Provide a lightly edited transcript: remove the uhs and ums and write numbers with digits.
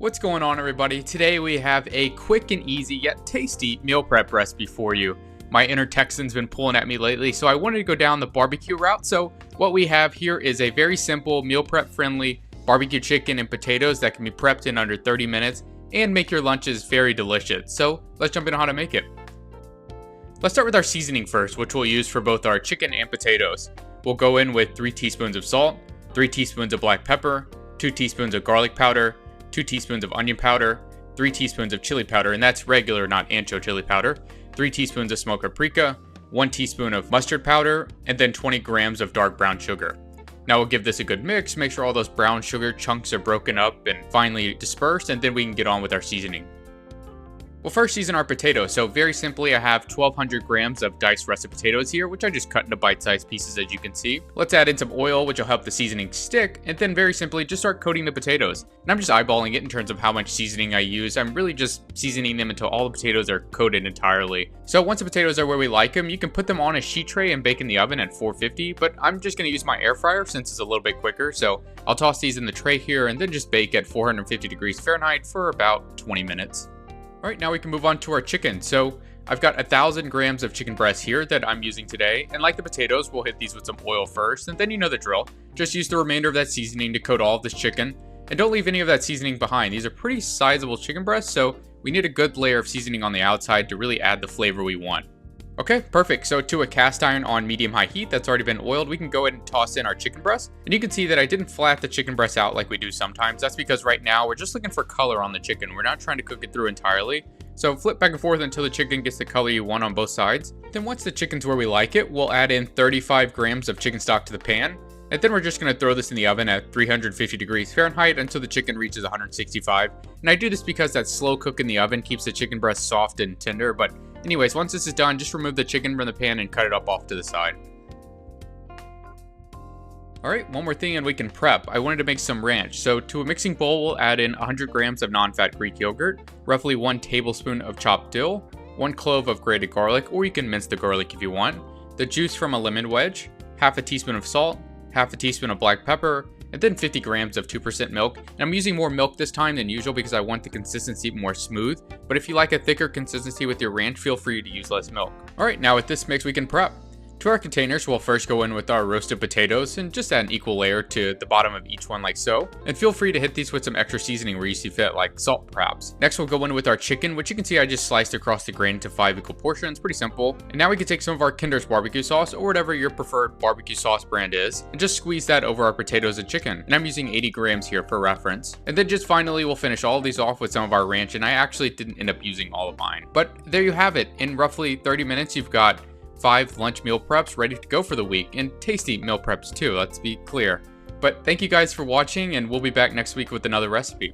What's going on, everybody? Today we have a quick and easy yet tasty meal prep recipe for you. My inner Texan's been pulling at me lately, so I wanted to go down the barbecue route. So what we have here is a very simple meal prep friendly barbecue chicken and potatoes that can be prepped in under 30 minutes and make your lunches very delicious. So let's jump into how to make it. Let's start with our seasoning first, which we'll use for both our chicken and potatoes. We'll go in with 3 teaspoons of salt, 3 teaspoons of black pepper, 2 teaspoons of garlic powder, 2 teaspoons of onion powder, 3 teaspoons of chili powder, and that's regular, not ancho chili powder, 3 teaspoons of smoked paprika, 1 teaspoon of mustard powder, and then 20 grams of dark brown sugar. Now we'll give this a good mix, make sure all those brown sugar chunks are broken up and finely dispersed, and then we can get on with our seasoning. We'll first season our potatoes. So very simply, I have 1,200 grams of diced russet potatoes here, which I just cut into bite-sized pieces as you can see. Let's add in some oil, which will help the seasoning stick, and then very simply just start coating the potatoes. And I'm just eyeballing it in terms of how much seasoning I use. I'm really just seasoning them until all the potatoes are coated entirely. So once the potatoes are where we like them, you can put them on a sheet tray and bake in the oven at 450, but I'm just going to use my air fryer since it's a little bit quicker. So I'll toss these in the tray here and then just bake at 450 degrees Fahrenheit for about 20 minutes. Alright, now we can move on to our chicken. So I've got 1,000 grams of chicken breast here that I'm using today. And like the potatoes, we'll hit these with some oil first, and then you know the drill. Just use the remainder of that seasoning to coat all of this chicken. And don't leave any of that seasoning behind. These are pretty sizable chicken breasts, so we need a good layer of seasoning on the outside to really add the flavor we want. Okay, perfect. So to a cast iron on medium-high heat that's already been oiled, we can go ahead and toss in our chicken breast. And you can see that I didn't flat the chicken breast out like we do sometimes. That's because right now we're just looking for color on the chicken. We're not trying to cook it through entirely. So flip back and forth until the chicken gets the color you want on both sides. Then once the chicken's where we like it, we'll add in 35 grams of chicken stock to the pan. And then we're just going to throw this in the oven at 350 degrees Fahrenheit until the chicken reaches 165. And I do this because that slow cook in the oven keeps the chicken breast soft and tender. But anyways, once this is done, just remove the chicken from the pan and cut it up off to the side. Alright, one more thing and we can prep. I wanted to make some ranch. So to a mixing bowl, we'll add in 100 grams of non-fat Greek yogurt, roughly 1 tablespoon of chopped dill, 1 clove of grated garlic, or you can mince the garlic if you want, the juice from a lemon wedge, half a teaspoon of salt, half a teaspoon of black pepper, and then 50 grams of 2% milk. And I'm using more milk this time than usual because I want the consistency more smooth. But if you like a thicker consistency with your ranch, feel free to use less milk. Alright, now with this mix we can prep. To our containers, we'll first go in with our roasted potatoes and just add an equal layer to the bottom of each one like so. And feel free to hit these with some extra seasoning where you see fit, like salt perhaps. Next we'll go in with our chicken, which you can see I just sliced across the grain into 5 equal portions, pretty simple. And now we can take some of our Kinder's barbecue sauce or whatever your preferred barbecue sauce brand is, and just squeeze that over our potatoes and chicken. And I'm using 80 grams here for reference. And then just finally we'll finish all of these off with some of our ranch, and I actually didn't end up using all of mine. But there you have it. In roughly 30 minutes you've got 5 lunch meal preps ready to go for the week, and tasty meal preps too, let's be clear. But thank you guys for watching, and we'll be back next week with another recipe.